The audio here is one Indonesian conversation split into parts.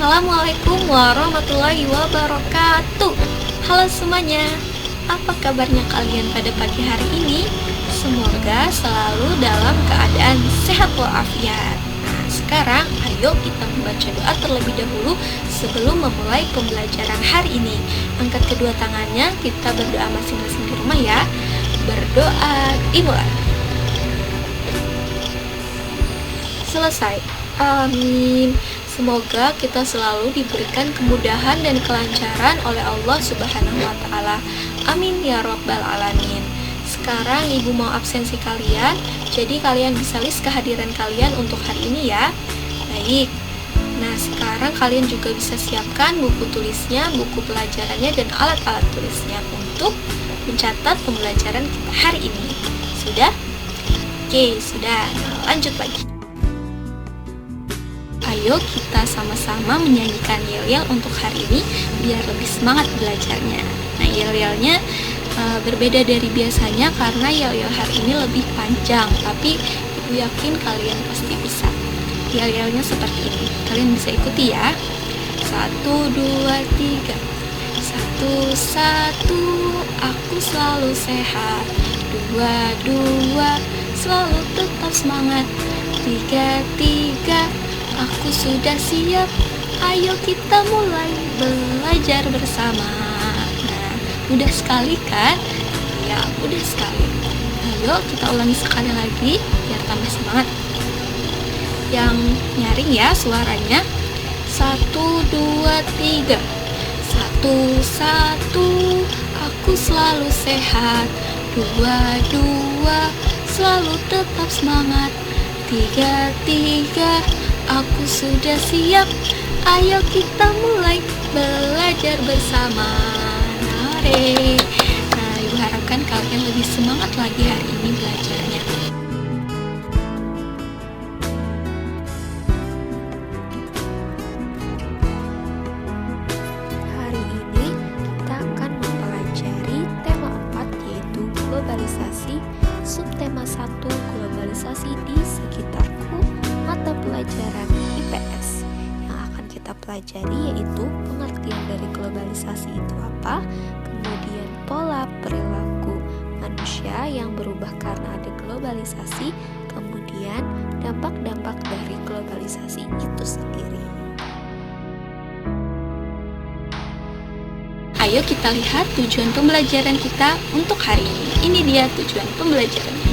Assalamualaikum warahmatullahi wabarakatuh. Halo semuanya, apa kabarnya kalian pada pagi hari ini? Semoga selalu dalam keadaan sehat walafiat. Nah, sekarang ayo kita membaca doa terlebih dahulu sebelum memulai pembelajaran hari ini. Angkat kedua tangannya, kita berdoa masing-masing di rumah ya. Berdoa dimulai. Selesai. Amin. Semoga kita selalu diberikan kemudahan dan kelancaran oleh Allah Subhanahu wa Ta'ala. Amin ya Rabbal Alamin. Sekarang Ibu mau absensi kalian, jadi kalian bisa list kehadiran kalian untuk hari ini ya. Baik. Nah, sekarang kalian juga bisa siapkan buku tulisnya, buku pelajarannya, dan alat-alat tulisnya untuk mencatat pembelajaran kita hari ini. Sudah? Oke, sudah. Nah, lanjut lagi. Ayo kita sama-sama menyanyikan yel-yel untuk hari ini biar lebih semangat belajarnya. Nah, yel-yelnya berbeda dari biasanya karena yel-yel hari ini lebih panjang, tapi Ibu yakin kalian pasti bisa. Yel-yelnya seperti ini, kalian bisa ikuti ya. 1, 2, 3. 1, 1, aku selalu sehat. 2, 2, selalu tetap semangat. 3, 3, aku sudah siap, ayo kita mulai belajar bersama. Nah, mudah sekali kan? Ya, mudah sekali. Ayo kita ulangi sekali lagi biar tambah semangat. Yang nyaring ya suaranya. 1, 2, 3. 1, 1, aku selalu sehat. 2, 2, selalu tetap semangat. 3, 3, aku sudah siap, ayo kita mulai belajar bersama. Hore. Nah, Ibu harapkan kalian lebih semangat lagi hari ini belajarnya. Hari ini kita akan mempelajari tema 4 yaitu globalisasi, subtema 1 globalisasi di sekitarku, mata pelajaran IPS. Yang akan kita pelajari yaitu pengertian dari globalisasi itu apa, kemudian pola perilaku manusia yang berubah karena ada globalisasi, kemudian dampak-dampak dari globalisasi itu sendiri. Ayo kita lihat tujuan pembelajaran kita untuk hari ini. Ini dia tujuan pembelajarannya.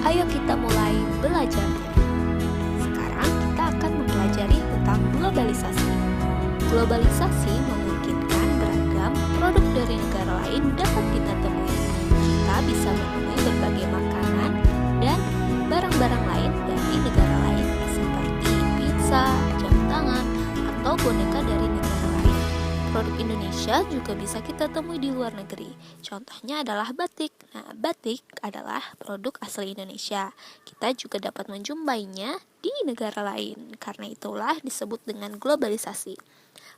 Ayo kita mulai belajarnya. Sekarang kita akan mempelajari tentang globalisasi. Globalisasi memungkinkan beragam produk dari negara lain dapat kita temui. Kita bisa menemui berbagai makanan dan barang-barang lain dari negara lain seperti pizza, jam tangan, atau boneka dari negara lain. Produk Indonesia juga bisa kita temui di luar negeri. Contohnya adalah batik. Nah, batik adalah produk asli Indonesia. Kita juga dapat menjumpainya di negara lain. Karena itulah disebut dengan globalisasi.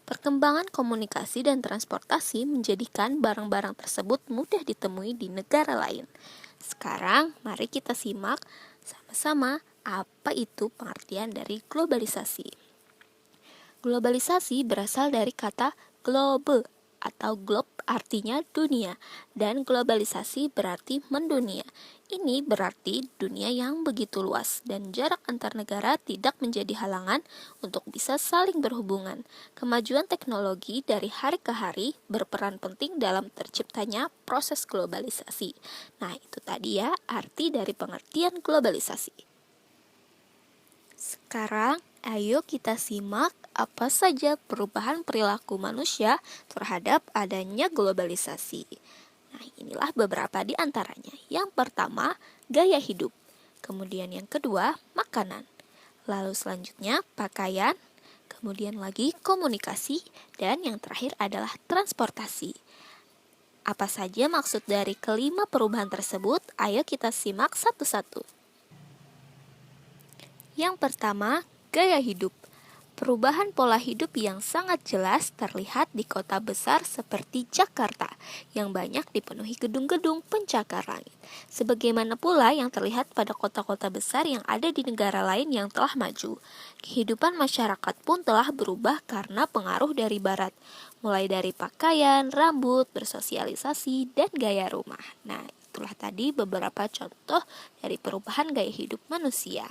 Perkembangan komunikasi dan transportasi menjadikan barang-barang tersebut mudah ditemui di negara lain. Sekarang, mari kita simak sama-sama apa itu pengertian dari globalisasi. Globalisasi berasal dari kata globe atau globe artinya dunia dan globalisasi berarti mendunia. Ini berarti dunia yang begitu luas dan jarak antar negara tidak menjadi halangan untuk bisa saling berhubungan. Kemajuan teknologi dari hari ke hari berperan penting dalam terciptanya proses globalisasi. Nah, itu tadi ya arti dari pengertian globalisasi. Sekarang ayo kita simak apa saja perubahan perilaku manusia terhadap adanya globalisasi. Nah, inilah beberapa di antaranya. Yang pertama, gaya hidup. Kemudian yang kedua, makanan. Lalu selanjutnya, pakaian. Kemudian lagi komunikasi. Dan yang terakhir adalah transportasi. Apa saja maksud dari kelima perubahan tersebut? Ayo kita simak satu-satu. Yang pertama, gaya hidup. Perubahan pola hidup yang sangat jelas terlihat di kota besar seperti Jakarta, yang banyak dipenuhi gedung-gedung pencakar langit. Sebagaimana pula yang terlihat pada kota-kota besar yang ada di negara lain yang telah maju. Kehidupan masyarakat pun telah berubah karena pengaruh dari barat, mulai dari pakaian, rambut, bersosialisasi, dan gaya rumah. Nah, itulah tadi beberapa contoh dari perubahan gaya hidup manusia.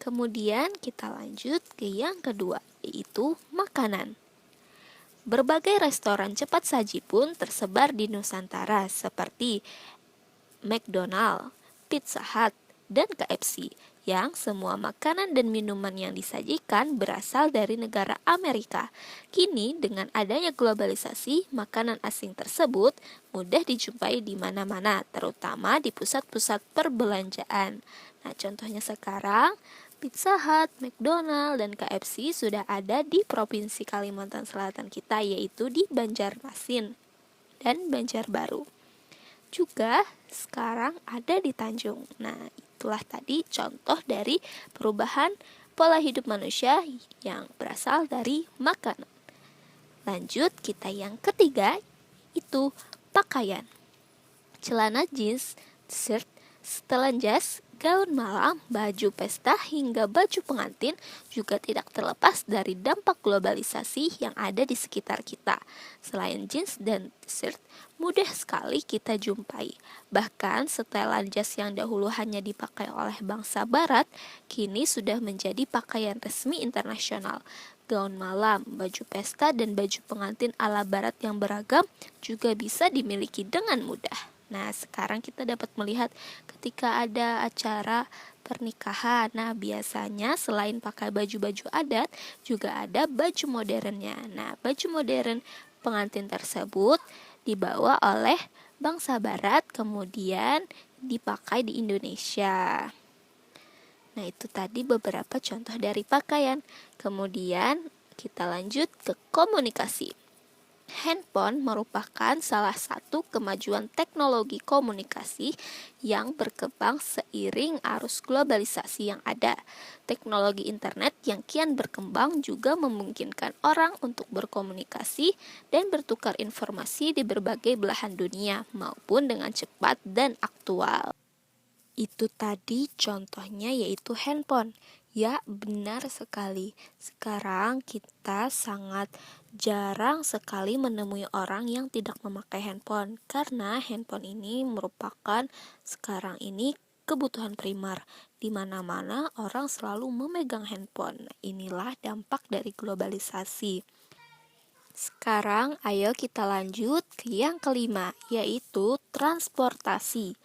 Kemudian kita lanjut ke yang kedua, yaitu makanan. Berbagai restoran cepat saji pun tersebar di Nusantara seperti McDonald, Pizza Hut, dan KFC, yang semua makanan dan minuman yang disajikan berasal dari negara Amerika. Kini dengan adanya globalisasi, makanan asing tersebut mudah dijumpai di mana-mana, terutama di pusat-pusat perbelanjaan. Nah, contohnya sekarang Pizza Hut, McDonald, dan KFC sudah ada di Provinsi Kalimantan Selatan kita, yaitu di Banjarmasin dan Banjarbaru. Juga sekarang ada di Tanjung. Nah, itulah tadi contoh dari perubahan pola hidup manusia yang berasal dari makanan. Lanjut kita yang ketiga, itu pakaian. Celana jeans, t-shirt, setelan jas, gaun malam, baju pesta, hingga baju pengantin juga tidak terlepas dari dampak globalisasi yang ada di sekitar kita. Selain jeans dan t-shirt, mudah sekali kita jumpai. Bahkan setelan jas yang dahulu hanya dipakai oleh bangsa barat, kini sudah menjadi pakaian resmi internasional. Gaun malam, baju pesta, dan baju pengantin ala barat yang beragam juga bisa dimiliki dengan mudah. Nah, sekarang kita dapat melihat ketika ada acara pernikahan. Nah, biasanya selain pakai baju-baju adat, juga ada baju modernnya. Nah, baju modern pengantin tersebut dibawa oleh bangsa barat, kemudian dipakai di Indonesia. Nah, itu tadi beberapa contoh dari pakaian. Kemudian kita lanjut ke komunikasi. Handphone merupakan salah satu kemajuan teknologi komunikasi yang berkembang seiring arus globalisasi yang ada. Teknologi internet yang kian berkembang juga memungkinkan orang untuk berkomunikasi dan bertukar informasi di berbagai belahan dunia maupun dengan cepat dan aktual. Itu tadi contohnya yaitu handphone. Ya, benar sekali. Sekarang kita sangat jarang sekali menemui orang yang tidak memakai handphone, karena handphone ini merupakan sekarang ini kebutuhan primer. Di mana-mana orang selalu memegang handphone. Inilah dampak dari globalisasi. Sekarang ayo kita lanjut ke yang kelima, yaitu transportasi.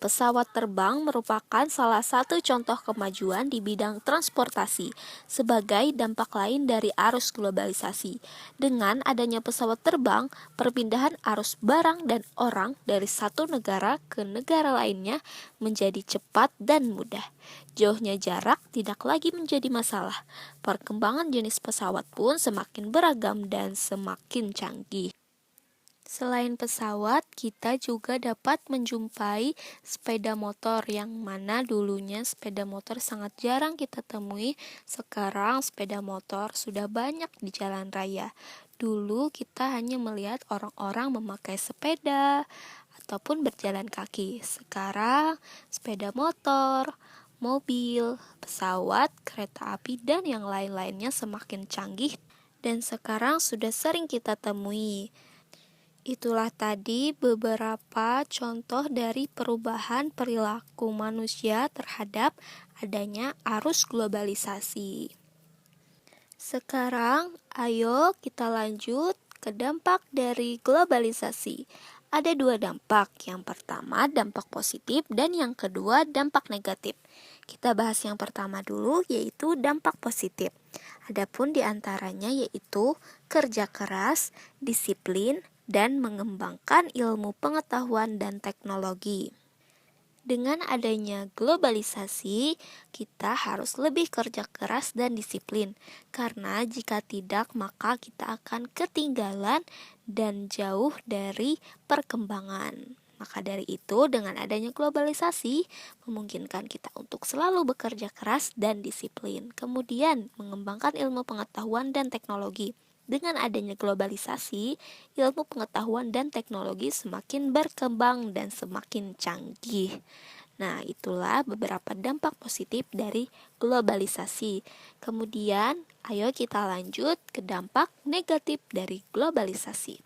Pesawat terbang merupakan salah satu contoh kemajuan di bidang transportasi sebagai dampak lain dari arus globalisasi. Dengan adanya pesawat terbang, perpindahan arus barang dan orang dari satu negara ke negara lainnya menjadi cepat dan mudah. Jauhnya jarak tidak lagi menjadi masalah. Perkembangan jenis pesawat pun semakin beragam dan semakin canggih. Selain pesawat, kita juga dapat menjumpai sepeda motor, yang mana dulunya sepeda motor sangat jarang kita temui. Sekarang sepeda motor sudah banyak di jalan raya. Dulu kita hanya melihat orang-orang memakai sepeda ataupun berjalan kaki. Sekarang sepeda motor, mobil, pesawat, kereta api, dan yang lain-lainnya semakin canggih dan sekarang sudah sering kita temui. Itulah tadi beberapa contoh dari perubahan perilaku manusia terhadap adanya arus globalisasi. Sekarang ayo kita lanjut ke dampak dari globalisasi. Ada dua dampak, yang pertama dampak positif dan yang kedua dampak negatif. Kita bahas yang pertama dulu, yaitu dampak positif. Adapun di antaranya yaitu kerja keras, disiplin, dan mengembangkan ilmu pengetahuan dan teknologi. Dengan adanya globalisasi, kita harus lebih kerja keras dan disiplin, karena jika tidak, maka kita akan ketinggalan dan jauh dari perkembangan. Maka dari itu, dengan adanya globalisasi, memungkinkan kita untuk selalu bekerja keras dan disiplin, kemudian mengembangkan ilmu pengetahuan dan teknologi. Dengan adanya globalisasi, ilmu pengetahuan dan teknologi semakin berkembang dan semakin canggih. Nah, itulah beberapa dampak positif dari globalisasi. Kemudian, ayo kita lanjut ke dampak negatif dari globalisasi.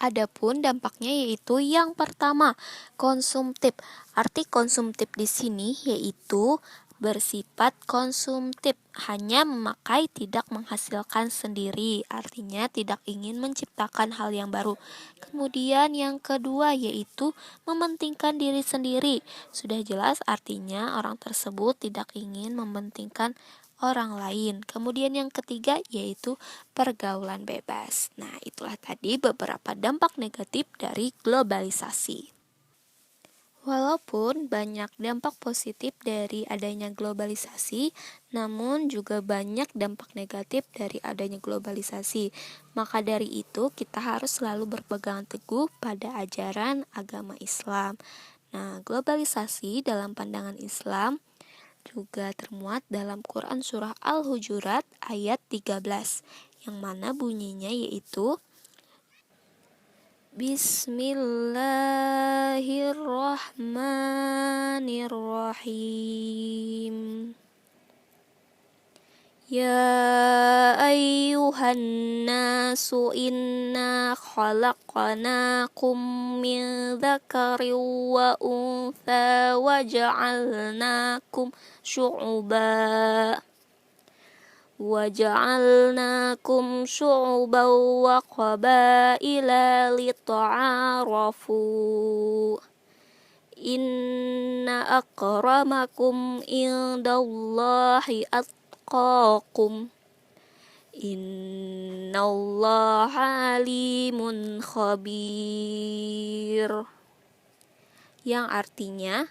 Adapun dampaknya yaitu yang pertama, konsumtif. Arti konsumtif di sini yaitu bersifat konsumtif, hanya memakai tidak menghasilkan sendiri, artinya tidak ingin menciptakan hal yang baru. Kemudian yang kedua yaitu mementingkan diri sendiri. Sudah jelas artinya orang tersebut tidak ingin mementingkan orang lain. Kemudian yang ketiga yaitu pergaulan bebas. Nah, itulah tadi beberapa dampak negatif dari globalisasi. Walaupun banyak dampak positif dari adanya globalisasi, namun juga banyak dampak negatif dari adanya globalisasi. Maka dari itu, kita harus selalu berpegang teguh pada ajaran agama Islam. Nah, globalisasi dalam pandangan Islam juga termuat dalam Quran Surah Al-Hujurat ayat 13, yang mana bunyinya yaitu Bismillahirrahmanirrahim. Ya ayyuhan nasu inna khalaqnakum min dzakarin wa untha wa ja'alnakum syu'uban wa qabaila lita'arafu. Inna akramakum indallahi atqakum. Innallaha alimun khabir. Yang artinya,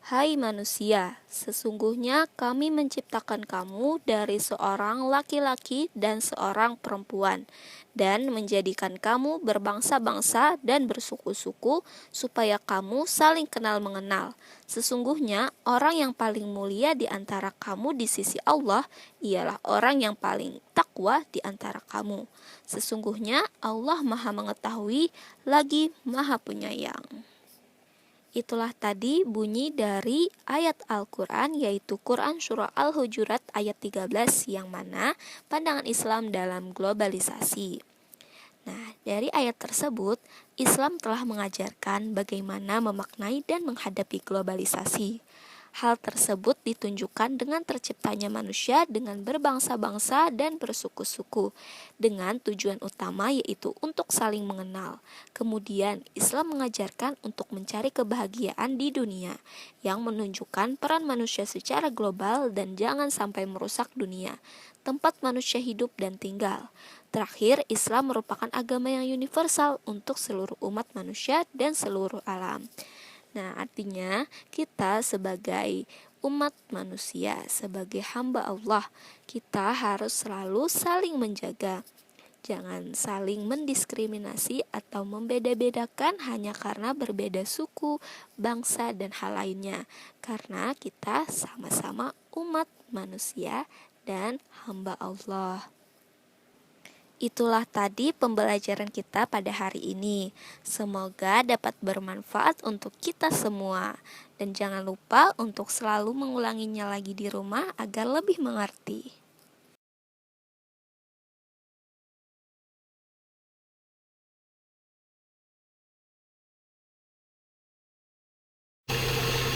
hai manusia, sesungguhnya kami menciptakan kamu dari seorang laki-laki dan seorang perempuan, dan menjadikan kamu berbangsa-bangsa dan bersuku-suku, supaya kamu saling kenal mengenal. Sesungguhnya orang yang paling mulia di antara kamu di sisi Allah ialah orang yang paling takwa di antara kamu. Sesungguhnya Allah Maha Mengetahui lagi Maha Penyayang. Itulah tadi bunyi dari ayat Al-Quran, yaitu Quran Surah Al-Hujurat ayat 13, yang mana pandangan Islam dalam globalisasi. Nah, dari ayat tersebut, Islam telah mengajarkan bagaimana memaknai dan menghadapi globalisasi. Hal tersebut ditunjukkan dengan terciptanya manusia dengan berbangsa-bangsa dan bersuku-suku, dengan tujuan utama yaitu untuk saling mengenal. Kemudian, Islam mengajarkan untuk mencari kebahagiaan di dunia, yang menunjukkan peran manusia secara global dan jangan sampai merusak dunia, tempat manusia hidup dan tinggal. Terakhir, Islam merupakan agama yang universal untuk seluruh umat manusia dan seluruh alam. Nah, artinya kita sebagai umat manusia, sebagai hamba Allah, kita harus selalu saling menjaga. Jangan saling mendiskriminasi atau membeda-bedakan hanya karena berbeda suku, bangsa, dan hal lainnya. Karena kita sama-sama umat manusia dan hamba Allah. Itulah tadi pembelajaran kita pada hari ini. Semoga dapat bermanfaat untuk kita semua. Dan jangan lupa untuk selalu mengulanginya lagi di rumah agar lebih mengerti.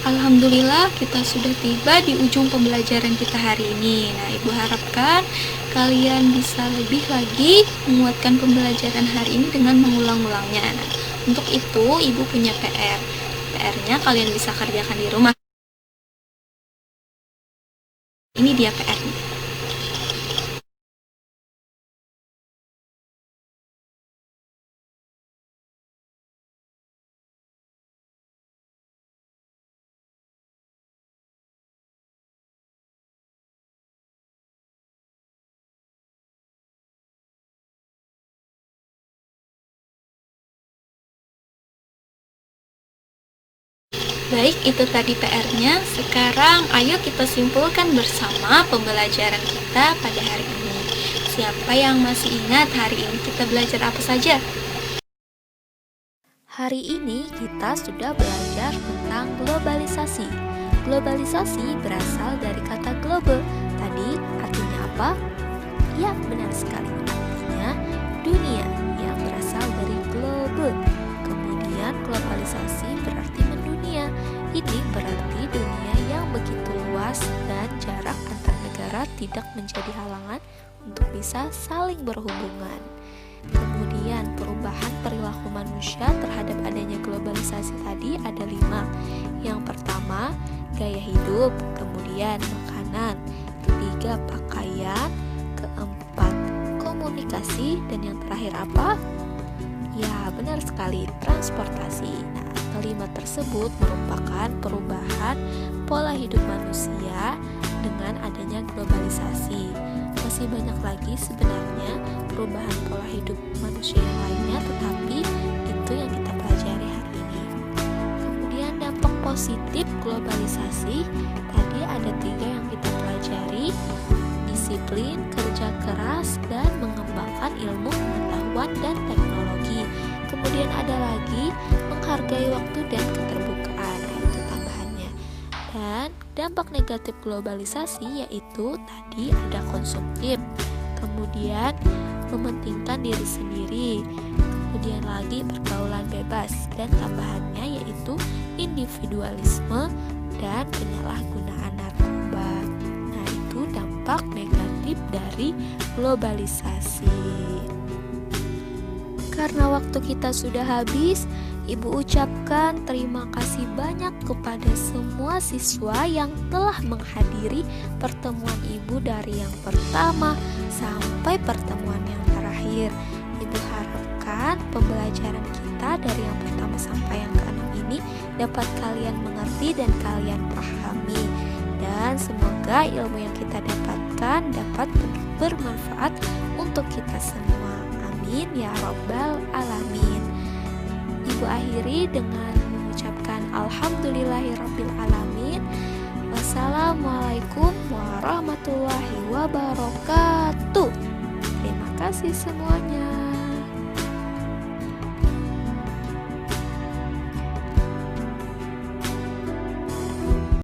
Alhamdulillah, kita sudah tiba di ujung pembelajaran kita hari ini. Nah, Ibu harapkan kalian bisa lebih lagi menguatkan pembelajaran hari ini dengan mengulang-ulangnya. Nah, untuk itu Ibu punya PR. PR-nya kalian bisa kerjakan di rumah. Ini dia PR-nya. Baik, itu tadi PR-nya. Sekarang ayo kita simpulkan bersama pembelajaran kita pada hari ini. Siapa yang masih ingat hari ini kita belajar apa saja? Hari ini kita sudah belajar tentang globalisasi. Globalisasi berasal dari kata global. Tadi artinya apa? Ya, benar sekali. Artinya dunia yang berasal dari global. Kemudian globalisasi berarti mendunia. Ini berarti dunia yang begitu luas dan jarak antar negara tidak menjadi halangan untuk bisa saling berhubungan. Kemudian perubahan perilaku manusia terhadap adanya globalisasi tadi ada 5. Yang pertama, gaya hidup, kemudian makanan, ketiga pakaian, keempat komunikasi, dan yang terakhir apa? Ya, benar sekali, transportasi. Nah, kelima tersebut merupakan perubahan pola hidup manusia dengan adanya globalisasi. Masih banyak lagi sebenarnya perubahan pola hidup manusia yang lainnya, tetapi itu yang kita pelajari hari ini. Kemudian dampak positif globalisasi, tadi ada 3 yang kita pelajari: disiplin, kerja keras, dan mengembangkan ilmu pengetahuan dan teknologi. Kemudian ada lagi menghargai waktu dan keterbukaan, itu tambahannya. Dan dampak negatif globalisasi yaitu tadi ada konsumtif, kemudian mementingkan diri sendiri, kemudian lagi pergaulan bebas, dan tambahannya yaitu individualisme dan penyalahgunaan narkoba. Nah, itu dampak negatif dari globalisasi. Karena waktu kita sudah habis, Ibu ucapkan terima kasih banyak kepada semua siswa yang telah menghadiri pertemuan Ibu dari yang pertama sampai pertemuan yang terakhir. Ibu harapkan pembelajaran kita dari yang pertama sampai yang ke-6 ini dapat kalian mengerti dan kalian pahami. Dan semoga ilmu yang kita dapatkan dapat bermanfaat untuk kita semua. Amin ya Rabbal Alamin. Ibu akhiri dengan mengucapkan Alhamdulillahirabbil alamin. Wassalamualaikum warahmatullahi wabarakatuh. Terima kasih semuanya.